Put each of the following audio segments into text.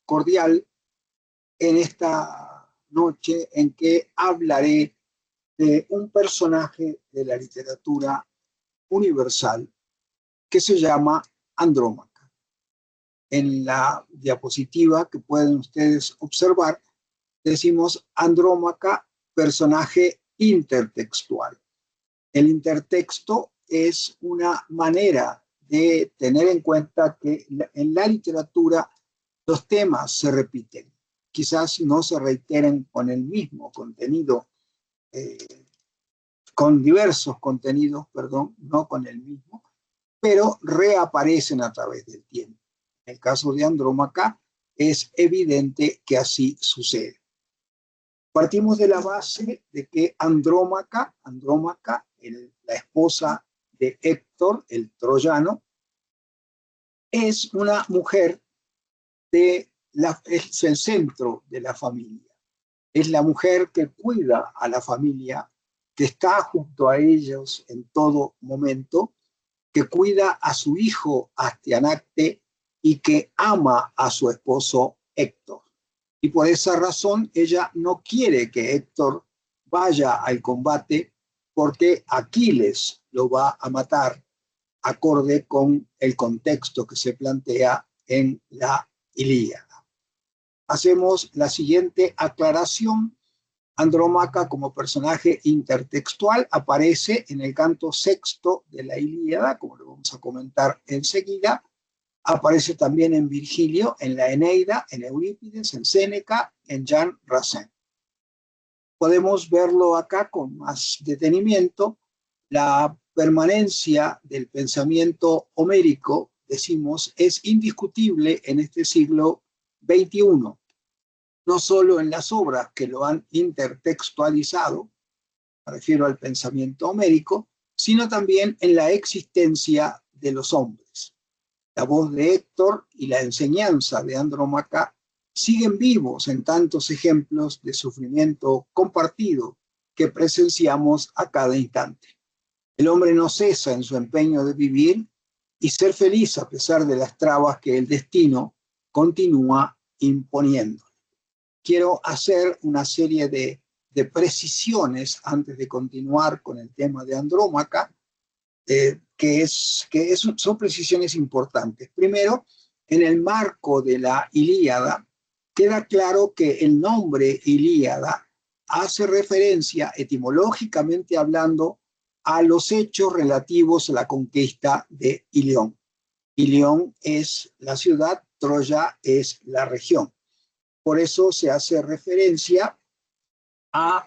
cordial en esta noche en que hablaré de un personaje de la literatura universal que se llama Andrómaca. En la diapositiva que pueden ustedes observar, decimos Andrómaca, personaje intertextual. El intertexto es una manera de tener en cuenta que en la literatura los temas se repiten. Quizás no se reiteren con el mismo contenido, con diversos contenidos, perdón, no con el mismo, pero reaparecen a través del tiempo. En el caso de Andrómaca es evidente que así sucede. Partimos de la base de que Andrómaca, la esposa de Héctor, el troyano, es una mujer es el centro de la familia. Es la mujer que cuida a la familia, que está junto a ellos en todo momento, que cuida a su hijo Astianacte y que ama a su esposo Héctor. Y por esa razón ella no quiere que Héctor vaya al combate porque Aquiles lo va a matar, acorde con el contexto que se plantea en la Ilíada. Hacemos la siguiente aclaración. Andrómaca como personaje intertextual aparece en el canto sexto de la Ilíada, como lo vamos a comentar enseguida. Aparece también en Virgilio, en la Eneida, en Eurípides, en Séneca, en Jean Racine. Podemos verlo acá con más detenimiento. La permanencia del pensamiento homérico, decimos, es indiscutible en este siglo XXI. No solo en las obras que lo han intertextualizado, me refiero al pensamiento homérico, sino también en la existencia de los hombres. La voz de Héctor y la enseñanza de Andrómaca siguen vivos en tantos ejemplos de sufrimiento compartido que presenciamos a cada instante. El hombre no cesa en su empeño de vivir y ser feliz a pesar de las trabas que el destino continúa imponiendo. Quiero hacer una serie de precisiones antes de continuar con el tema de Andrómaca, son precisiones importantes. Primero, en el marco de la Ilíada, queda claro que el nombre Ilíada hace referencia, etimológicamente hablando, a los hechos relativos a la conquista de Ilión. Ilión es la ciudad, Troya es la región. Por eso se hace referencia a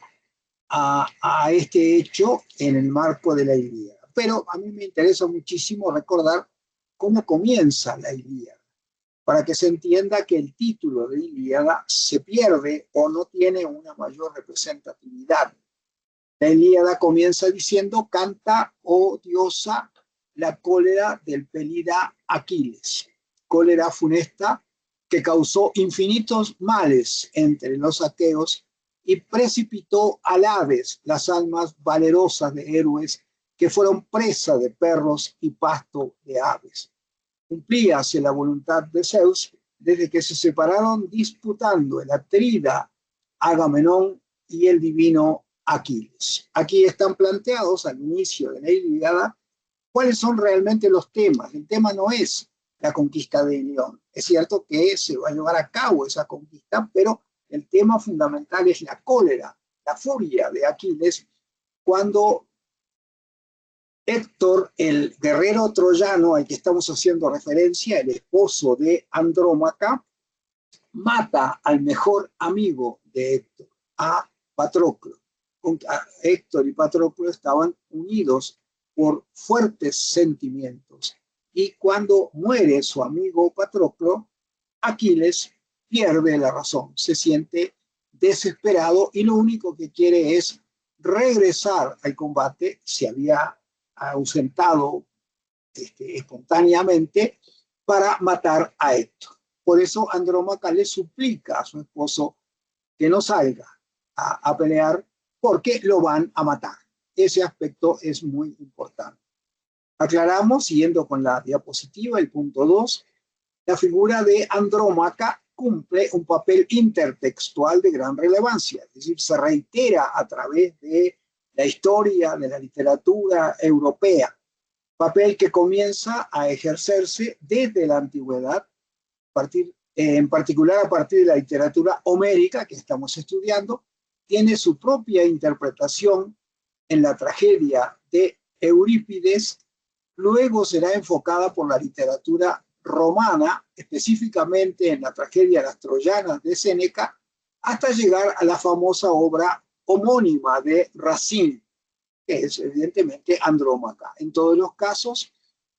este hecho en el marco de la Ilíada. Pero a mí me interesa muchísimo recordar cómo comienza la Ilíada, para que se entienda que el título de Ilíada se pierde o no tiene una mayor representatividad. La Ilíada comienza diciendo: canta, oh diosa, la cólera del pelida Aquiles, cólera funesta que causó infinitos males entre los aqueos y precipitó al Hades las almas valerosas de héroes que fueron presa de perros y pasto de aves. Cumplíase la voluntad de Zeus desde que se separaron disputando el atrida Agamenón y el divino Aquiles. Aquí están planteados al inicio de la Ilíada cuáles son realmente los temas. El tema no es la conquista de Ilión. Es cierto que se va a llevar a cabo esa conquista, pero el tema fundamental es la cólera, la furia de Aquiles, cuando Héctor, el guerrero troyano al que estamos haciendo referencia, el esposo de Andrómaca, mata al mejor amigo de Héctor, a Patroclo. Héctor y Patroclo estaban unidos por fuertes sentimientos. Y cuando muere su amigo Patroclo, Aquiles pierde la razón, se siente desesperado y lo único que quiere es regresar al combate. Se había ausentado espontáneamente para matar a Héctor. Por eso Andrómaca le suplica a su esposo que no salga a pelear porque lo van a matar. Ese aspecto es muy importante. Aclaramos, siguiendo con la diapositiva, el punto 2, la figura de Andrómaca cumple un papel intertextual de gran relevancia, es decir, se reitera a través de la historia de la literatura europea, papel que comienza a ejercerse desde la antigüedad, en particular a partir de la literatura homérica que estamos estudiando, tiene su propia interpretación en la tragedia de Eurípides, luego será enfocada por la literatura romana, específicamente en la tragedia Las Troyanas de Séneca, hasta llegar a la famosa obra homónima de Racine, que es evidentemente Andrómaca. En todos los casos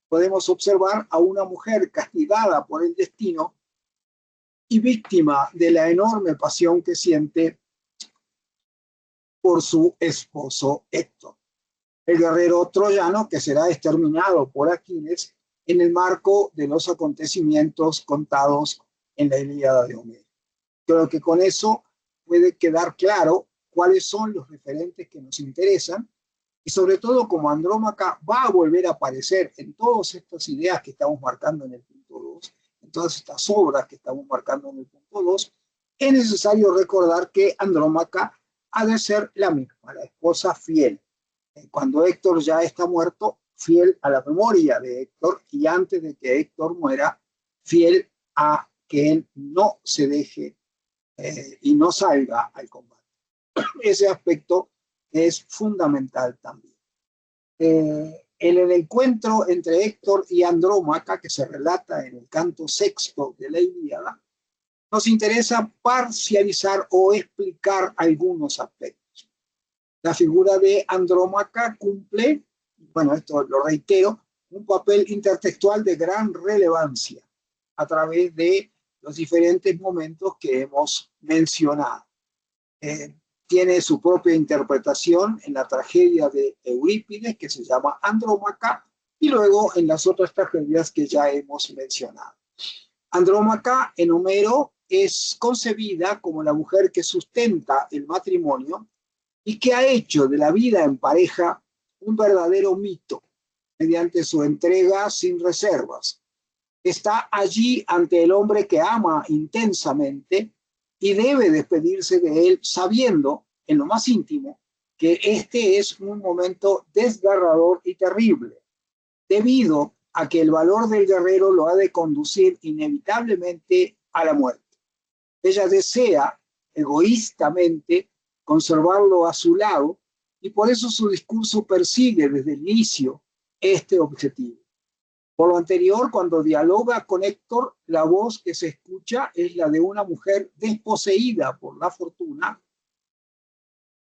podemos observar a una mujer castigada por el destino y víctima de la enorme pasión que siente por su esposo Héctor, el guerrero troyano que será exterminado por Aquiles en el marco de los acontecimientos contados en la Ilíada de Homero. Creo que con eso puede quedar claro cuáles son los referentes que nos interesan y sobre todo como Andrómaca va a volver a aparecer en todas estas ideas que estamos marcando en el punto 2, en todas estas obras que estamos marcando en el punto 2, es necesario recordar que Andrómaca ha de ser la misma, la esposa fiel. Cuando Héctor ya está muerto, fiel a la memoria de Héctor y antes de que Héctor muera, fiel a que él no se deje y no salga al combate. Ese aspecto es fundamental también. En el encuentro entre Héctor y Andrómaca, que se relata en el canto sexto de la Ilíada, nos interesa parcializar o explicar algunos aspectos. La figura de Andrómaca cumple, bueno, esto lo reitero, un papel intertextual de gran relevancia a través de los diferentes momentos que hemos mencionado. Tiene su propia interpretación en la tragedia de Eurípides, que se llama Andrómaca, y luego en las otras tragedias que ya hemos mencionado. Andrómaca en Homero es concebida como la mujer que sustenta el matrimonio y que ha hecho de la vida en pareja un verdadero mito, mediante su entrega sin reservas. Está allí ante el hombre que ama intensamente y debe despedirse de él sabiendo, en lo más íntimo, que este es un momento desgarrador y terrible, debido a que el valor del guerrero lo ha de conducir inevitablemente a la muerte. Ella desea egoístamente conservarlo a su lado y por eso su discurso persigue desde el inicio este objetivo. Por lo anterior, cuando dialoga con Héctor, la voz que se escucha es la de una mujer desposeída por la fortuna,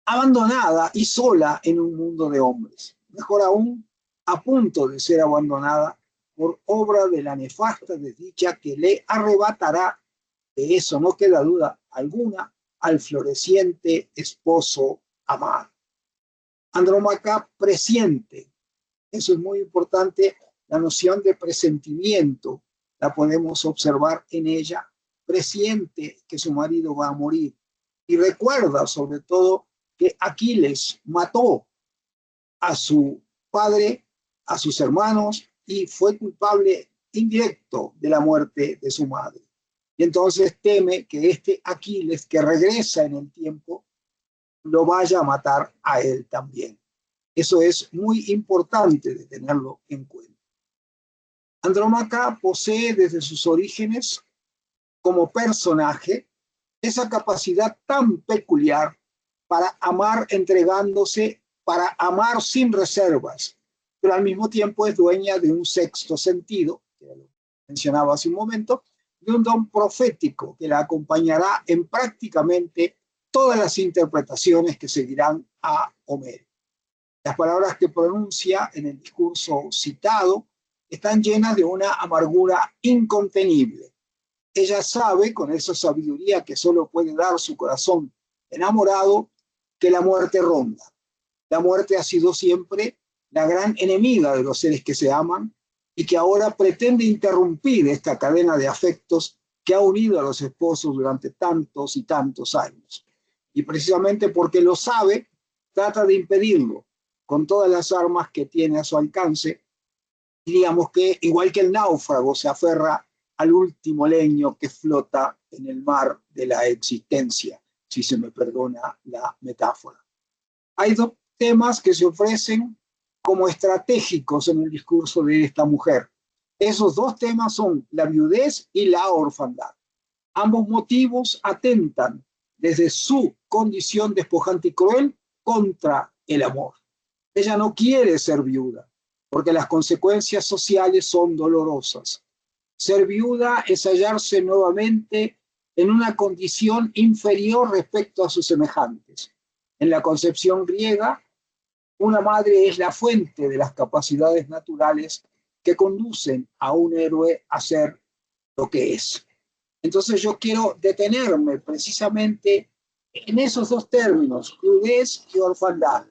abandonada y sola en un mundo de hombres. Mejor aún, a punto de ser abandonada por obra de la nefasta desdicha que le arrebatará, de eso no queda duda alguna, al floreciente esposo amado. Andrómaca presiente, eso es muy importante, la noción de presentimiento la podemos observar en ella, presiente que su marido va a morir y recuerda sobre todo que Aquiles mató a su padre, a sus hermanos y fue culpable indirecto de la muerte de su madre. Y entonces teme que este Aquiles que regresa en el tiempo lo vaya a matar a él también. Eso es muy importante de tenerlo en cuenta. Andrómaca posee desde sus orígenes como personaje esa capacidad tan peculiar para amar entregándose, para amar sin reservas, pero al mismo tiempo es dueña de un sexto sentido, que lo mencionaba hace un momento, de un don profético que la acompañará en prácticamente todas las interpretaciones que seguirán a Homero. Las palabras que pronuncia en el discurso citado están llenas de una amargura incontenible. Ella sabe, con esa sabiduría que solo puede dar su corazón enamorado, que la muerte ronda. La muerte ha sido siempre la gran enemiga de los seres que se aman y que ahora pretende interrumpir esta cadena de afectos que ha unido a los esposos durante tantos y tantos años. Y precisamente porque lo sabe, trata de impedirlo con todas las armas que tiene a su alcance. Diríamos que, igual que el náufrago se aferra al último leño que flota en el mar de la existencia, si se me perdona la metáfora. Hay dos temas que se ofrecen como estratégicos en el discurso de esta mujer. Esos dos temas son la viudez y la orfandad. Ambos motivos atentan desde su condición despojante y cruel contra el amor. Ella no quiere ser viuda, porque las consecuencias sociales son dolorosas. Ser viuda es hallarse nuevamente en una condición inferior respecto a sus semejantes. En la concepción griega, una madre es la fuente de las capacidades naturales que conducen a un héroe a ser lo que es. Entonces yo quiero detenerme precisamente en esos dos términos, viudez y orfandad,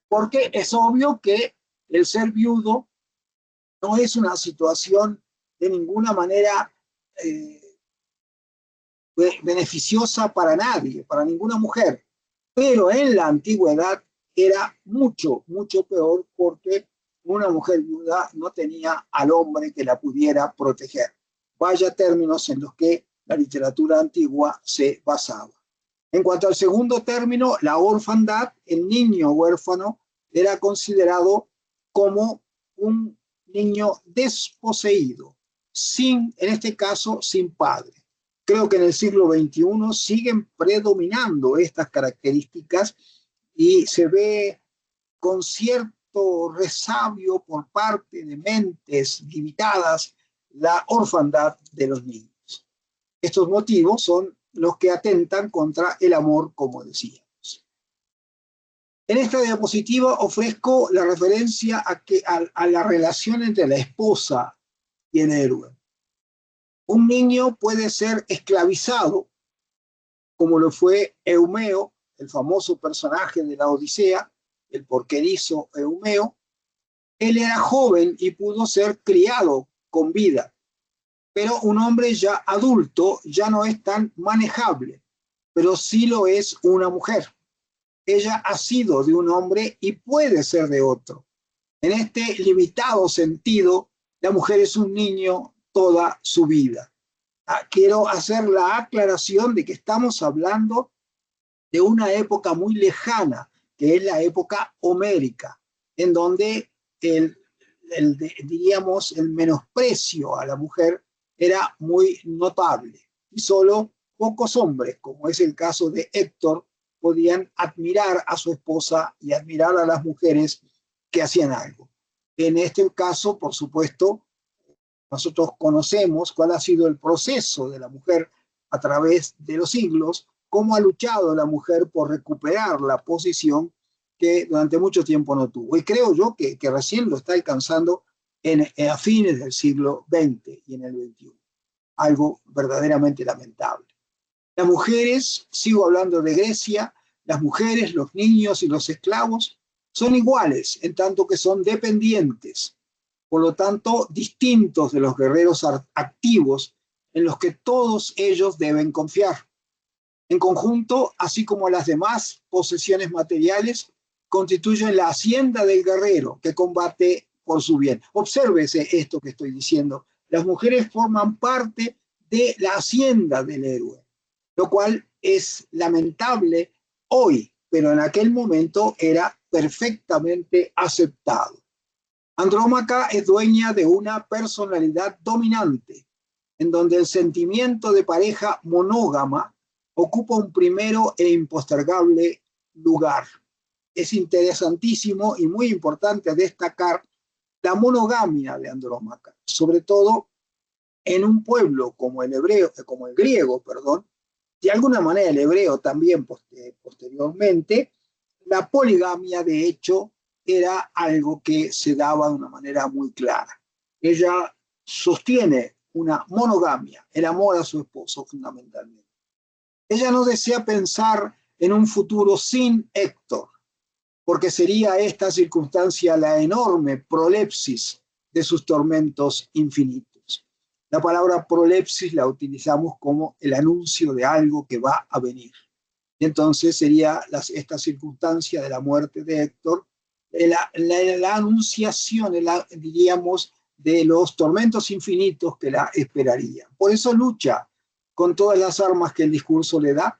porque es obvio que el ser viudo no es una situación de ninguna manera beneficiosa para nadie, para ninguna mujer, pero en la antigüedad era mucho, mucho peor porque una mujer viuda no tenía al hombre que la pudiera proteger. Vaya términos en los que la literatura antigua se basaba. En cuanto al segundo término, la orfandad, el niño huérfano era considerado como un niño desposeído, en este caso, sin padre. Creo que en el siglo XXI siguen predominando estas características y se ve con cierto resabio por parte de mentes limitadas la orfandad de los niños. Estos motivos son los que atentan contra el amor, como decíamos. En esta diapositiva ofrezco la referencia a la relación entre la esposa y el héroe. Un niño puede ser esclavizado, como lo fue Eumeo, el famoso personaje de la Odisea, el porquerizo Eumeo. Él era joven y pudo ser criado con vida, pero un hombre ya adulto ya no es tan manejable, pero sí lo es una mujer. Ella ha sido de un hombre y puede ser de otro. En este limitado sentido, la mujer es un niño toda su vida. Quiero hacer la aclaración de que estamos hablando de una época muy lejana, que es la época homérica, en donde diríamos, el menosprecio a la mujer era muy notable. Y solo pocos hombres, como es el caso de Héctor, podían admirar a su esposa y admirar a las mujeres que hacían algo. En este caso, por supuesto, nosotros conocemos cuál ha sido el proceso de la mujer a través de los siglos, cómo ha luchado la mujer por recuperar la posición que durante mucho tiempo no tuvo. Y creo yo que recién lo está alcanzando a fines del siglo XX y en el XXI. Algo verdaderamente lamentable. Las mujeres, sigo hablando de Grecia, las mujeres, los niños y los esclavos son iguales en tanto que son dependientes, por lo tanto distintos de los guerreros activos en los que todos ellos deben confiar. En conjunto, así como las demás posesiones materiales, constituyen la hacienda del guerrero que combate por su bien. Obsérvese esto que estoy diciendo. Las mujeres forman parte de la hacienda del héroe, lo cual es lamentable hoy, pero en aquel momento era perfectamente aceptado. Andrómaca es dueña de una personalidad dominante, en donde el sentimiento de pareja monógama ocupa un primero e impostergable lugar. Es interesantísimo y muy importante destacar la monogamia de Andrómaca, sobre todo en un pueblo como el griego, de alguna manera el hebreo también posteriormente, la poligamia de hecho era algo que se daba de una manera muy clara. Ella sostiene una monogamia, el amor a su esposo fundamentalmente. Ella no desea pensar en un futuro sin Héctor, porque sería esta circunstancia la enorme prolepsis de sus tormentos infinitos. La palabra prolepsis la utilizamos como el anuncio de algo que va a venir. Y entonces sería esta circunstancia de la muerte de Héctor, la anunciación, diríamos, de los tormentos infinitos que la esperarían. Por eso lucha con todas las armas que el discurso le da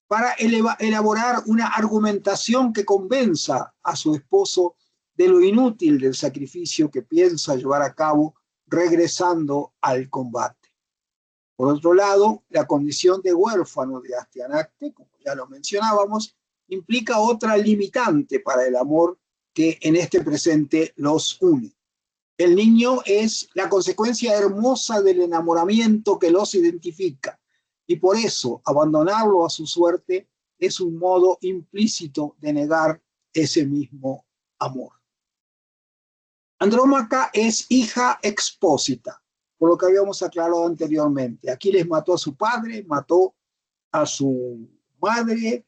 para elaborar una argumentación que convenza a su esposo de lo inútil del sacrificio que piensa llevar a cabo regresando al combate. Por otro lado, la condición de huérfano de Astianacte, como ya lo mencionábamos, implica otra limitante para el amor que en este presente los une. El niño es la consecuencia hermosa del enamoramiento que los identifica, y por eso abandonarlo a su suerte es un modo implícito de negar ese mismo amor. Andrómaca es hija expósita, por lo que habíamos aclarado anteriormente. Aquiles mató a su padre, mató a su madre,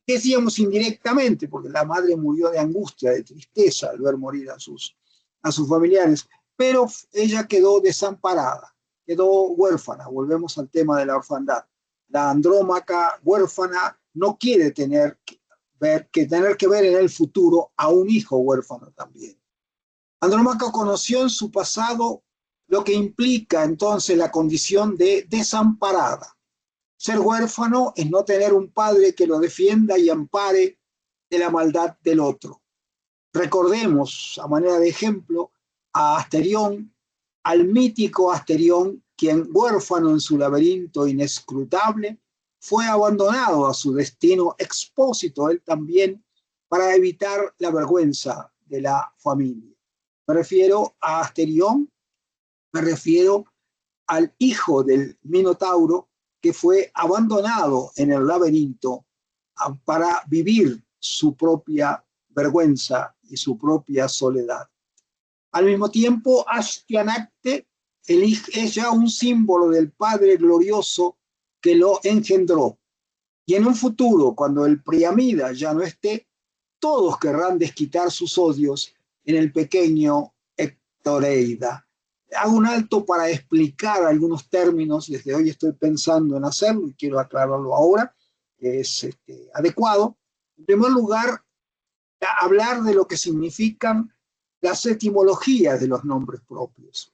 decíamos indirectamente, porque la madre murió de angustia, de tristeza al ver morir a sus familiares, pero ella quedó desamparada, quedó huérfana. Volvemos al tema de la orfandad. La Andrómaca huérfana no quiere tener que ver en el futuro a un hijo huérfano también. Andrómaca conoció en su pasado lo que implica entonces la condición de desamparada. Ser huérfano es no tener un padre que lo defienda y ampare de la maldad del otro. Recordemos, a manera de ejemplo, a Asterión, al mítico Asterión, quien, huérfano en su laberinto inescrutable, fue abandonado a su destino expósito él también para evitar la vergüenza de la familia. Me refiero a Asterión, me refiero al hijo del Minotauro que fue abandonado en el laberinto para vivir su propia vergüenza y su propia soledad. Al mismo tiempo, Astianacte es ya un símbolo del Padre glorioso que lo engendró. Y en un futuro, cuando el Priamida ya no esté, todos querrán desquitar sus odios en el pequeño Hectoreida. Hago un alto para explicar algunos términos, desde hoy estoy pensando en hacerlo y quiero aclararlo ahora, que es adecuado. En primer lugar, hablar de lo que significan las etimologías de los nombres propios.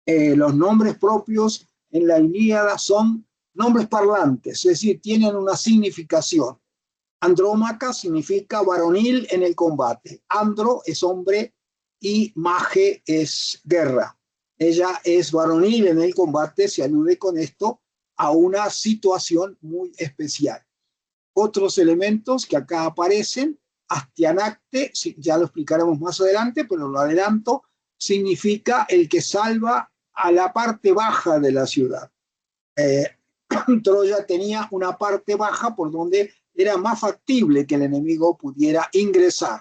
Los nombres propios en la Ilíada son nombres parlantes, es decir, tienen una significación. Andrómaca significa varonil en el combate. Andro es hombre y mage es guerra. Ella es varonil en el combate, se alude con esto a una situación muy especial. Otros elementos que acá aparecen, Astianacte, ya lo explicaremos más adelante, pero lo adelanto, significa el que salva a la parte baja de la ciudad. Troya tenía una parte baja por donde era más factible que el enemigo pudiera ingresar.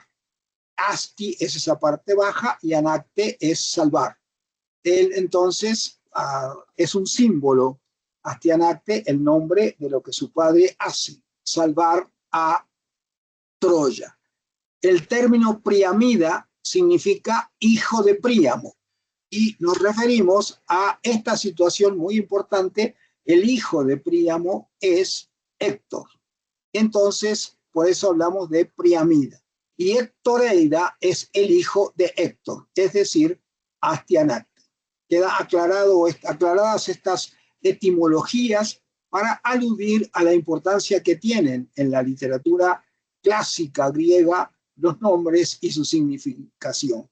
Asti es esa parte baja y Anacte es salvar. Él entonces es un símbolo, Astianacte, el nombre de lo que su padre hace, salvar a Troya. El término Priamida significa hijo de Príamo y nos referimos a esta situación muy importante. El hijo de Príamo es Héctor. Entonces, por eso hablamos de Priamida. Y Hectoreida es el hijo de Héctor, es decir, Astianacte. Queda aclaradas estas etimologías para aludir a la importancia que tienen en la literatura clásica griega los nombres y su significación.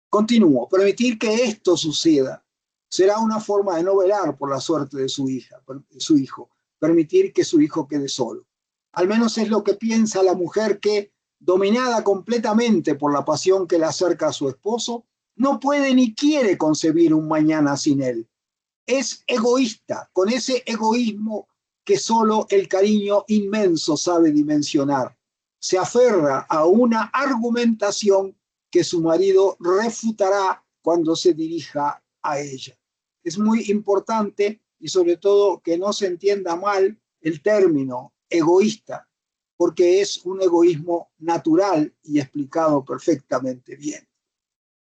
Continúo. Permitir que esto suceda será una forma de no velar por la suerte de su hijo, permitir que su hijo quede solo. Al menos es lo que piensa la mujer que, dominada completamente por la pasión que le acerca a su esposo, no puede ni quiere concebir un mañana sin él. Es egoísta, con ese egoísmo que solo el cariño inmenso sabe dimensionar. Se aferra a una argumentación que su marido refutará cuando se dirija a ella. Es muy importante y sobre todo que no se entienda mal el término egoísta, porque es un egoísmo natural y explicado perfectamente bien.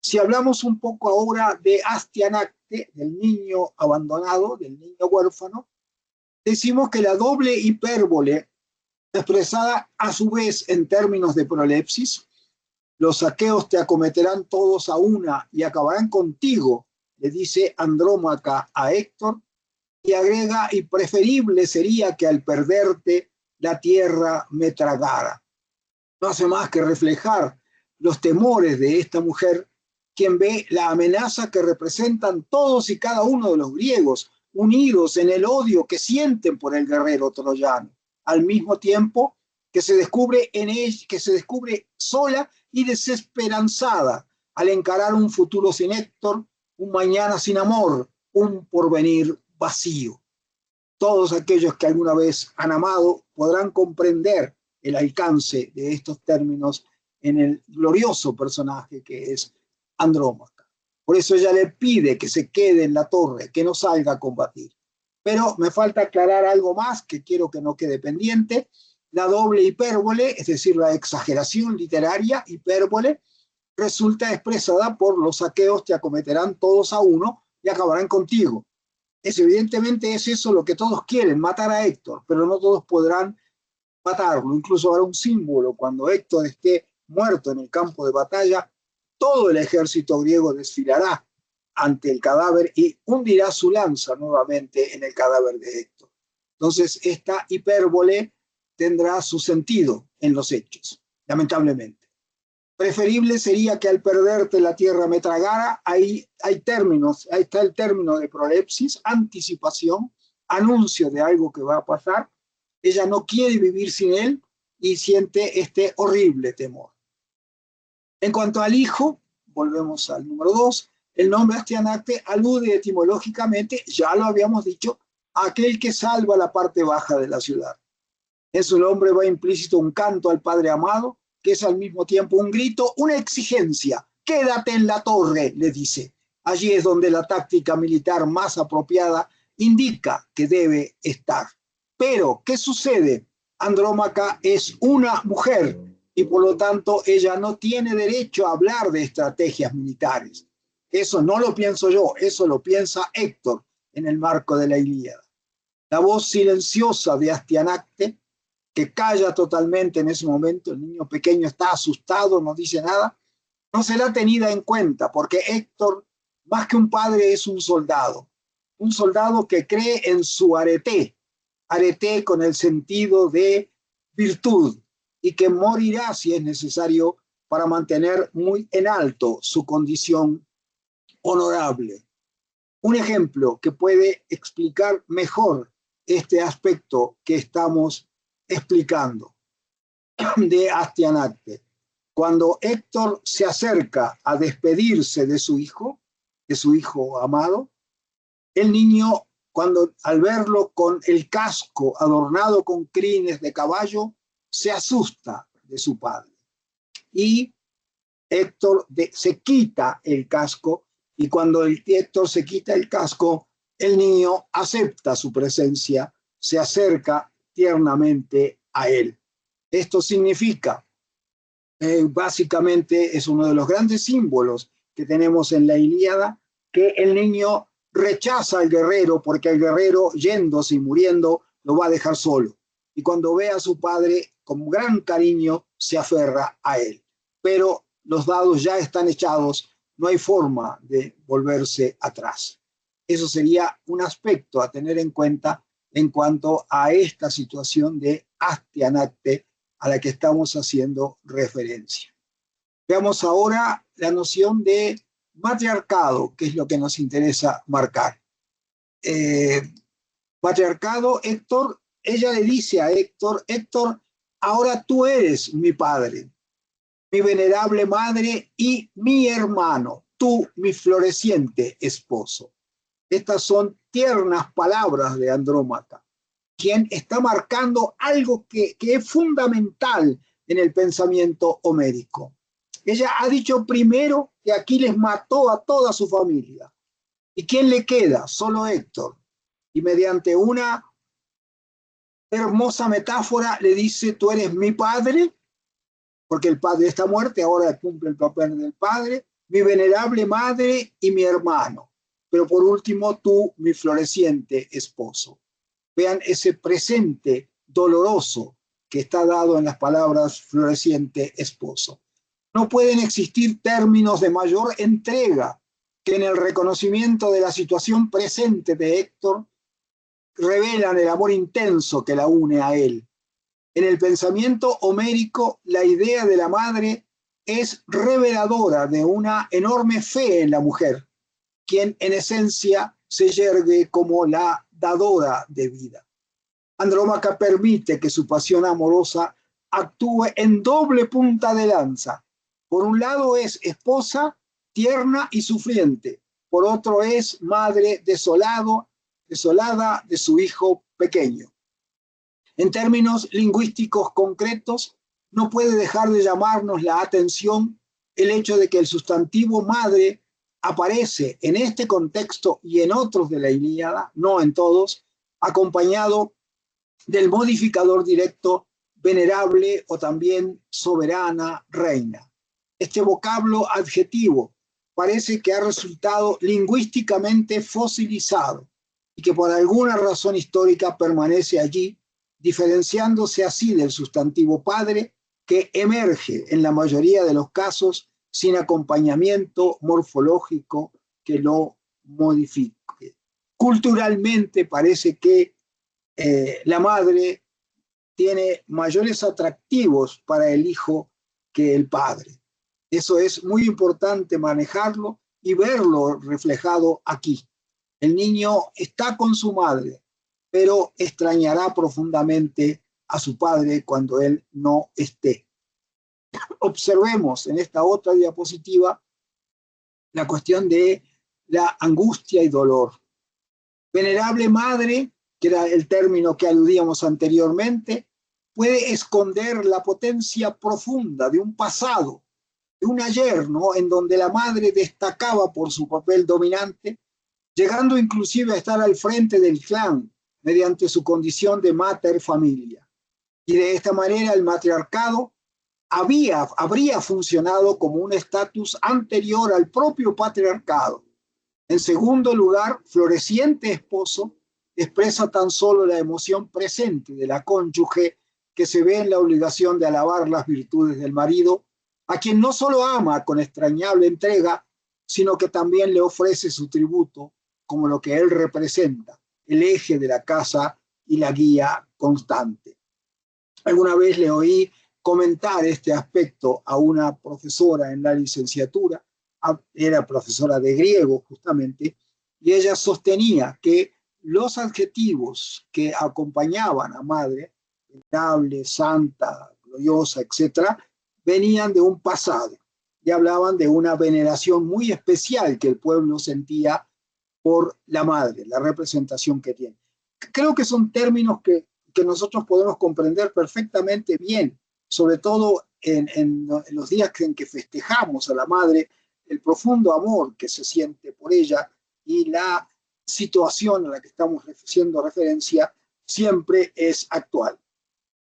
Si hablamos un poco ahora de Astianacte, del niño abandonado, del niño huérfano, decimos que la doble hipérbole expresada a su vez en términos de prolepsis, Los aqueos te acometerán todos a una y acabarán contigo, le dice Andrómaca a Héctor, y agrega, y preferible sería que al perderte la tierra me tragara. No hace más que reflejar los temores de esta mujer, quien ve la amenaza que representan todos y cada uno de los griegos, unidos en el odio que sienten por el guerrero troyano, al mismo tiempo que se descubre en ella, que se descubre sola y desesperanzada al encarar un futuro sin Héctor, un mañana sin amor, un porvenir vacío. Todos aquellos que alguna vez han amado podrán comprender el alcance de estos términos en el glorioso personaje que es Andrómaca. Por eso ella le pide que se quede en la torre, que no salga a combatir. Pero me falta aclarar algo más que quiero que no quede pendiente. La doble hipérbole, es decir, la exageración literaria, hipérbole, resulta expresada por los aqueos te acometerán todos a uno y acabarán contigo. Evidentemente es eso lo que todos quieren, matar a Héctor, pero no todos podrán matarlo. Incluso habrá un símbolo cuando Héctor esté muerto en el campo de batalla, todo el ejército griego desfilará ante el cadáver y hundirá su lanza nuevamente en el cadáver de Héctor. Entonces esta hipérbole tendrá su sentido en los hechos, lamentablemente. Preferible sería que al perderte la tierra me tragara. Ahí hay términos, ahí está el término de prolepsis, anticipación, anuncio de algo que va a pasar. Ella no quiere vivir sin él y siente este horrible temor. En cuanto al hijo, volvemos al número 2, el nombre Astianacte alude etimológicamente, ya lo habíamos dicho, a aquel que salva la parte baja de la ciudad. En su nombre va implícito un canto al Padre amado, que es al mismo tiempo un grito, una exigencia. Quédate en la torre, le dice. Allí es donde la táctica militar más apropiada indica que debe estar. Pero, ¿qué sucede? Andrómaca es una mujer y por lo tanto ella no tiene derecho a hablar de estrategias militares. Eso no lo pienso yo, eso lo piensa Héctor en el marco de la Ilíada. La voz silenciosa de Astianacte, que calla totalmente en ese momento, el niño pequeño está asustado, no dice nada, no será tenida en cuenta, porque Héctor, más que un padre, es un soldado que cree en su arete con el sentido de virtud, y que morirá si es necesario para mantener muy en alto su condición honorable. Un ejemplo que puede explicar mejor este aspecto que estamos explicando de Astianacte. Cuando Héctor se acerca a despedirse de su hijo amado, el niño, al verlo con el casco adornado con crines de caballo, se asusta de su padre. Y Héctor se quita el casco, y cuando Héctor se quita el casco, el niño acepta su presencia, se acerca tiernamente a él. Esto significa, básicamente es uno de los grandes símbolos que tenemos en la Ilíada, que el niño rechaza al guerrero porque el guerrero, yéndose y muriendo, lo va a dejar solo. Y cuando ve a su padre, con gran cariño, se aferra a él. Pero los dados ya están echados, no hay forma de volverse atrás. Eso sería un aspecto a tener en cuenta en cuanto a esta situación de Astianacte a la que estamos haciendo referencia. Veamos ahora la noción de matriarcado, que es lo que nos interesa marcar. Matriarcado, Héctor, ella le dice a Héctor, Héctor, ahora tú eres mi padre, mi venerable madre y mi hermano, tú mi floreciente esposo. Estas son tiernas palabras de Andrómaca, quien está marcando algo que es fundamental en el pensamiento homérico. Ella ha dicho primero que Aquiles mató a toda su familia. ¿Y quién le queda? Solo Héctor. Y mediante una hermosa metáfora le dice, tú eres mi padre, porque el padre está muerto, ahora cumple el papel del padre, mi venerable madre y mi hermano. Pero por último, tú, mi floreciente esposo. Vean ese presente doloroso que está dado en las palabras floreciente esposo. No pueden existir términos de mayor entrega que en el reconocimiento de la situación presente de Héctor revelan el amor intenso que la une a él. En el pensamiento homérico, la idea de la madre es reveladora de una enorme fe en la mujer, quien en esencia se yergue como la dadora de vida. Andrómaca permite que su pasión amorosa actúe en doble punta de lanza. Por un lado es esposa, tierna y sufriente. Por otro es madre desolada de su hijo pequeño. En términos lingüísticos concretos, no puede dejar de llamarnos la atención el hecho de que el sustantivo madre aparece en este contexto y en otros de la Ilíada, no en todos, acompañado del modificador directo venerable o también soberana, reina. Este vocablo adjetivo parece que ha resultado lingüísticamente fosilizado y que por alguna razón histórica permanece allí, diferenciándose así del sustantivo padre, que emerge en la mayoría de los casos sin acompañamiento morfológico que lo modifique. Culturalmente parece que la madre tiene mayores atractivos para el hijo que el padre. Eso es muy importante manejarlo y verlo reflejado aquí. El niño está con su madre, pero extrañará profundamente a su padre cuando él no esté. Observemos en esta otra diapositiva la cuestión de la angustia y dolor. Venerable madre, que era el término que aludíamos anteriormente, puede esconder la potencia profunda de un pasado, de un ayer, ¿no?, en donde la madre destacaba por su papel dominante, llegando inclusive a estar al frente del clan mediante su condición de mater familia. Y de esta manera el matriarcado habría funcionado como un estatus anterior al propio patriarcado. En segundo lugar, floreciente esposo expresa tan solo la emoción presente de la cónyuge que se ve en la obligación de alabar las virtudes del marido, a quien no solo ama con extrañable entrega, sino que también le ofrece su tributo como lo que él representa, el eje de la casa y la guía constante. Alguna vez le oí comentar este aspecto a una profesora en la licenciatura, era profesora de griego justamente, y ella sostenía que los adjetivos que acompañaban a madre, venerable, santa, gloriosa, etc., venían de un pasado y hablaban de una veneración muy especial que el pueblo sentía por la madre, la representación que tiene. Creo que son términos que nosotros podemos comprender perfectamente bien, sobre todo en los días en que festejamos a la madre, el profundo amor que se siente por ella y la situación a la que estamos haciendo referencia siempre es actual.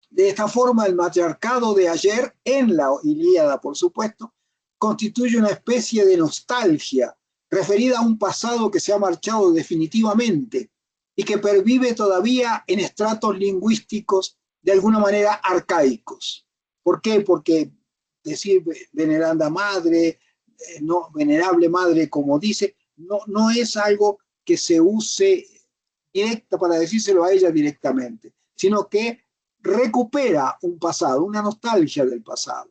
De esta forma, el matriarcado de ayer, en la Ilíada, por supuesto, constituye una especie de nostalgia referida a un pasado que se ha marchado definitivamente y que pervive todavía en estratos lingüísticos de alguna manera arcaicos. ¿Por qué? Porque decir veneranda madre, no, venerable madre, como dice, no es algo que se use directa para decírselo a ella directamente, sino que recupera un pasado, una nostalgia del pasado.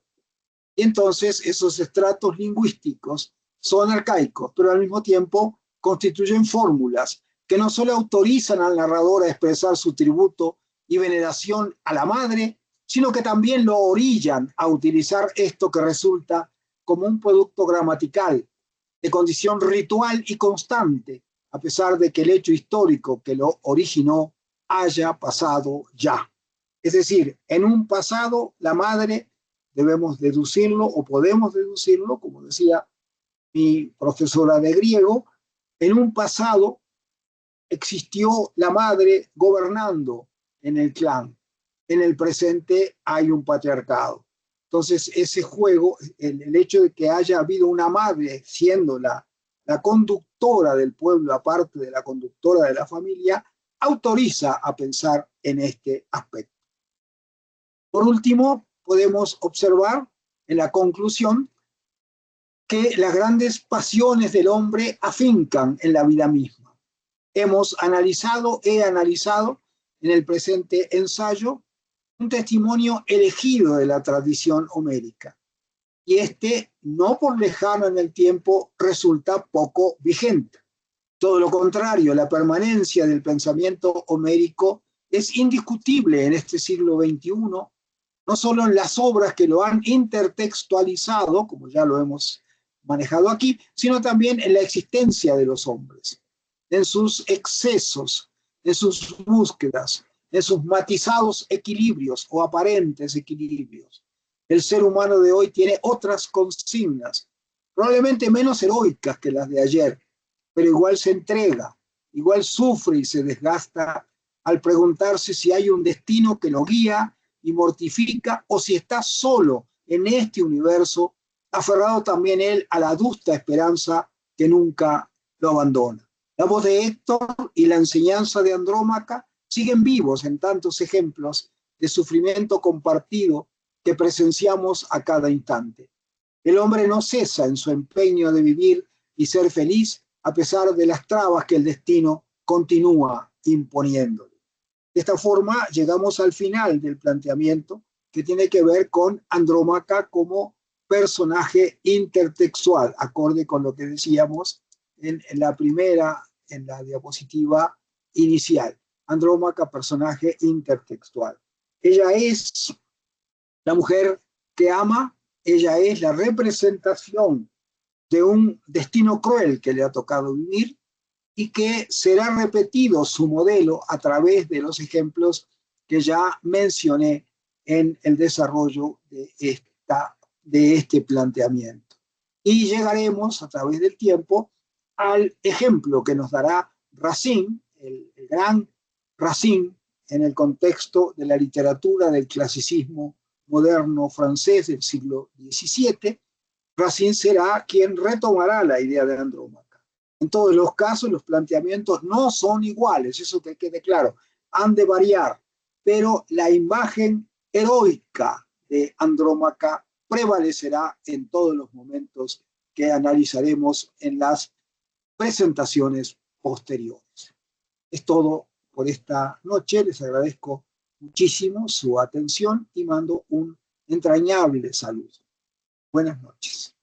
Y entonces esos estratos lingüísticos son arcaicos, pero al mismo tiempo constituyen fórmulas que no solo autorizan al narrador a expresar su tributo y veneración a la madre, sino que también lo orillan a utilizar esto que resulta como un producto gramatical de condición ritual y constante, a pesar de que el hecho histórico que lo originó haya pasado ya. Es decir, en un pasado la madre, debemos deducirlo o podemos deducirlo, como decía mi profesora de griego, en un pasado existió la madre gobernando en el clan. En el presente hay un patriarcado. Entonces ese juego, el hecho de que haya habido una madre siendo la conductora del pueblo, aparte de la conductora de la familia, autoriza a pensar en este aspecto. Por último, podemos observar en la conclusión que las grandes pasiones del hombre afincan en la vida misma. He analizado en el presente ensayo un testimonio elegido de la tradición homérica, y no por lejano en el tiempo, resulta poco vigente. Todo lo contrario, la permanencia del pensamiento homérico es indiscutible en este siglo XXI, no solo en las obras que lo han intertextualizado, como ya lo hemos manejado aquí, sino también en la existencia de los hombres, en sus excesos, en sus búsquedas, en sus matizados equilibrios o aparentes equilibrios. El ser humano de hoy tiene otras consignas, probablemente menos heroicas que las de ayer, pero igual se entrega, igual sufre y se desgasta al preguntarse si hay un destino que lo guía y mortifica, o si está solo en este universo, aferrado también él a la adusta esperanza que nunca lo abandona. La voz de Héctor y la enseñanza de Andrómaca siguen vivos en tantos ejemplos de sufrimiento compartido que presenciamos a cada instante. El hombre no cesa en su empeño de vivir y ser feliz a pesar de las trabas que el destino continúa imponiéndole. De esta forma llegamos al final del planteamiento, que tiene que ver con Andrómaca como personaje intertextual, acorde con lo que decíamos en la diapositiva inicial. Andrómaca, personaje intertextual. Ella es la mujer que ama, ella es la representación de un destino cruel que le ha tocado vivir, y que será repetido su modelo a través de los ejemplos que ya mencioné en el desarrollo de este planteamiento. Y llegaremos a través del tiempo al ejemplo que nos dará Racine, el gran Racine, en el contexto de la literatura del clasicismo moderno francés del siglo XVII. Racine será quien retomará la idea de Andrómaca. En todos los casos, los planteamientos no son iguales, eso que quede claro, han de variar, pero la imagen heroica de Andrómaca prevalecerá en todos los momentos que analizaremos en las presentaciones posteriores. Es todo por esta noche, les agradezco muchísimo su atención y mando un entrañable saludo. Buenas noches.